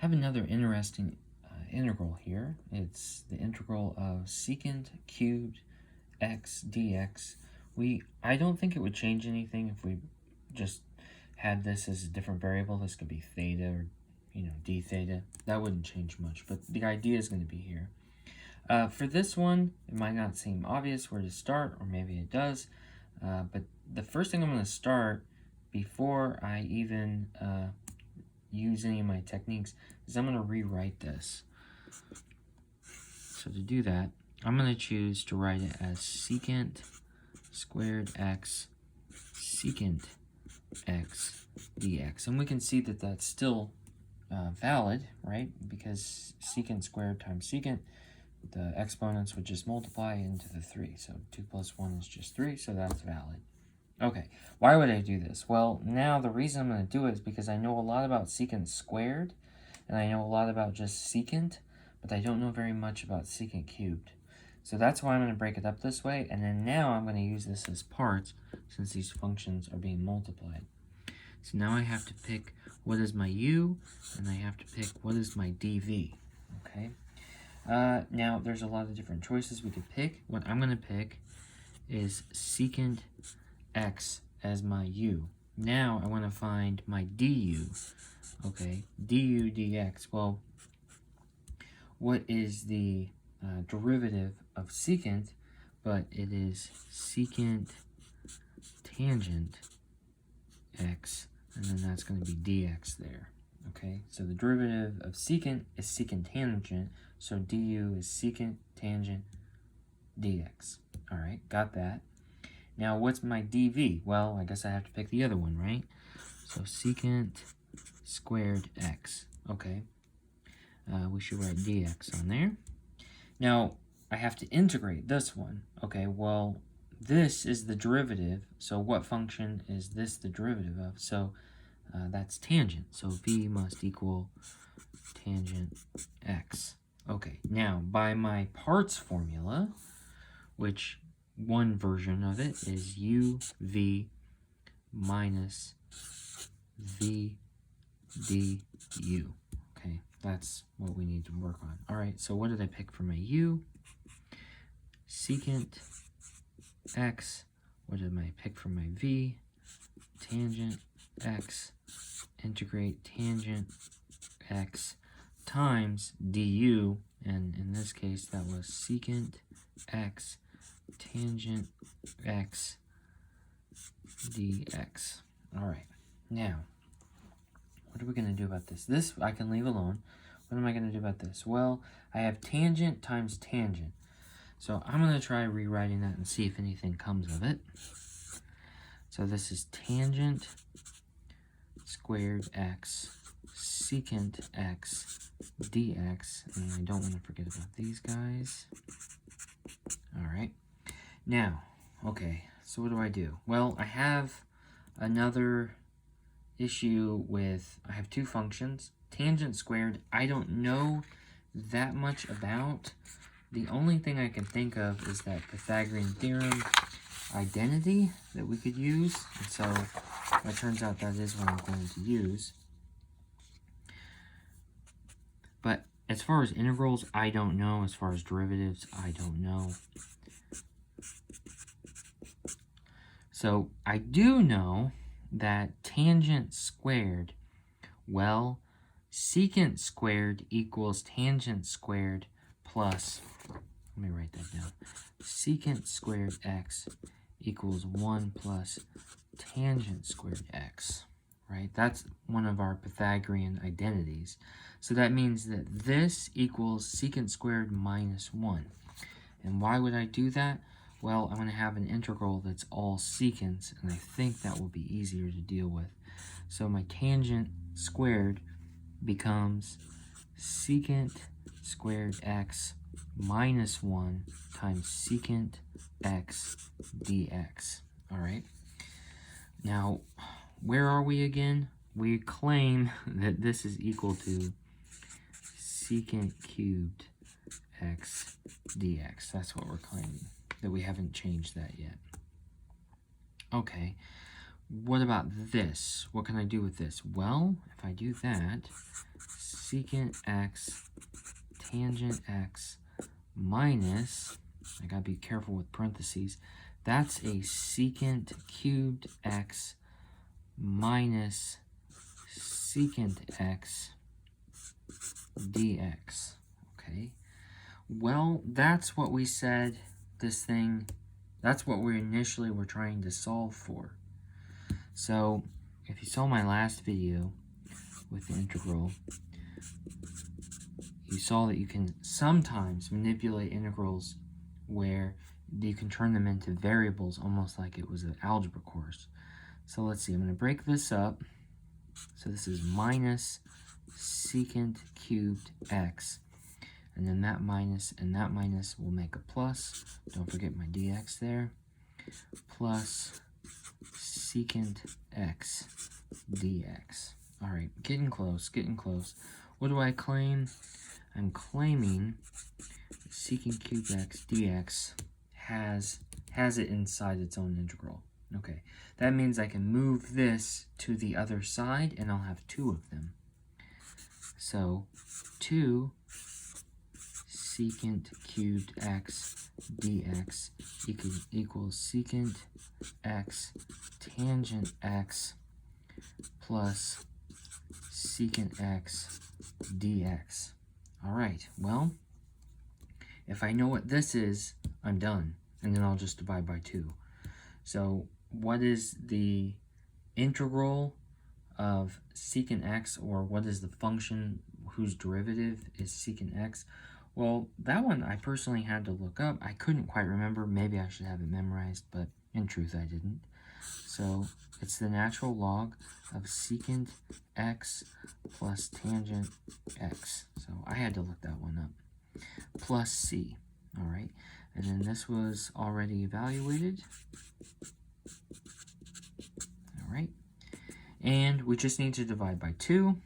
have another interesting integral here. It's the integral of secant cubed x dx. I don't think it would change anything if we just had this as a different variable. This could be theta or d theta. That wouldn't change much, but the idea is going to be here. For this one, it might not seem obvious where to start, or maybe it does, but the first thing I'm going to start before I even use any of my techniques is I'm going to rewrite this. So to do that, I'm going to choose to write it as secant squared x secant x dx. And we can see that that's still valid, right? Because secant squared times secant, the exponents would just multiply into the 3. So 2 plus 1 is just 3, so that's valid. Okay, why would I do this? Well, now the reason I'm going to do it is because I know a lot about secant squared, and I know a lot about just secant, but I don't know very much about secant cubed. So that's why I'm going to break it up this way, and then now I'm going to use this as parts since these functions are being multiplied. So now I have to pick what is my u, and I have to pick what is my dv, okay? Now, there's a lot of different choices we could pick. What I'm going to pick is secant x as my u. Now, I want to find my du, okay? Du dx, well, what is the derivative of secant, but it is secant tangent x, and then that's going to be dx there, okay? So the derivative of secant is secant tangent, so du is secant tangent dx. All right, got that. Now, what's my dv? Well, I guess I have to pick the other one, right? So secant squared x, okay? We should write dx on there. Now, I have to integrate this one. Okay, well, this is the derivative, so what function is this the derivative of? So that's tangent, so v must equal tangent x. Okay, now, by my parts formula, which one version of it is uv minus v du. Okay, that's what we need to work on. All right, so what did I pick for my u? Secant x. What did I pick for my v? Tangent x. Integrate tangent x times du, and in this case that was secant x tangent x dx. All right, now what are we going to do about this? This I can leave alone. What am I going to do about this? Well, I have tangent times tangent. So I'm going to try rewriting that and see if anything comes of it. So this is tangent squared x secant x dx. And I don't want to forget about these guys. All right. Now, okay, so what do I do? Well, I have another issue with, I have two functions. Tangent squared, I don't know that much about. The only thing I can think of is that Pythagorean theorem identity that we could use. And so it turns out that is what I'm going to use. But as far as integrals, I don't know. As far as derivatives, I don't know. So I do know that tangent squared, well, secant squared equals tangent squared plus, let me write that down, secant squared x equals 1 plus tangent squared x, right? That's one of our Pythagorean identities. So that means that this equals secant squared minus 1. And why would I do that? Well, I'm going to have an integral that's all secants, and I think that will be easier to deal with. So my tangent squared becomes secant squared x minus 1 times secant x dx. All right. Now, where are we again? We claim that this is equal to secant cubed x dx. That's what we're claiming, that we haven't changed that yet. Okay, what about this? What can I do with this? Well, if I do that, secant x tangent x minus, I gotta be careful with parentheses, that's a secant cubed x minus secant x dx. Okay, well, that's what we said that's what we initially were trying to solve for. So if you saw my last video with the integral, you saw that you can sometimes manipulate integrals where you can turn them into variables almost like it was an algebra course. So let's see, I'm going to break this up. So this is minus secant cubed x, and then that minus and that minus will make a plus. Don't forget my dx there. Plus secant x dx. All right, getting close, getting close. What do I claim? I'm claiming secant cubed x dx has it inside its own integral. Okay, that means I can move this to the other side and I'll have two of them. So 2 secant cubed x dx equals secant x tangent x plus secant x dx. All right, well, if I know what this is, I'm done, and then I'll just divide by 2. So what is the integral of secant x, or what is the function whose derivative is secant x? Well, that one I personally had to look up. I couldn't quite remember. Maybe I should have it memorized, but in truth I didn't. So it's the natural log of secant x plus tangent x. So I had to look that one up. Plus c. All right. And then this was already evaluated. All right. And we just need to divide by 2.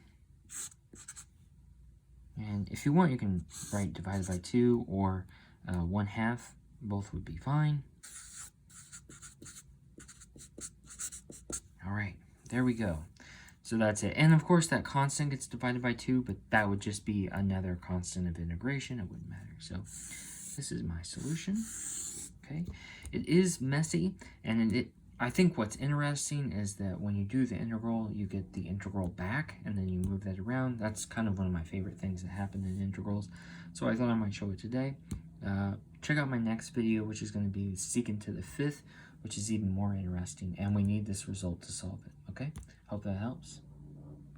And if you want, you can write divided by 2 or 1/2. Both would be fine. All right, there we go. So that's it. And of course, that constant gets divided by 2, but that would just be another constant of integration. It wouldn't matter. So this is my solution. Okay, it is messy, and I think what's interesting is that when you do the integral, you get the integral back, and then you move that around. That's kind of one of my favorite things that happen in integrals. So I thought I might show it today. Check out my next video, which is going to be secant to the 5th, which is even more interesting, and we need this result to solve it. Okay, hope that helps.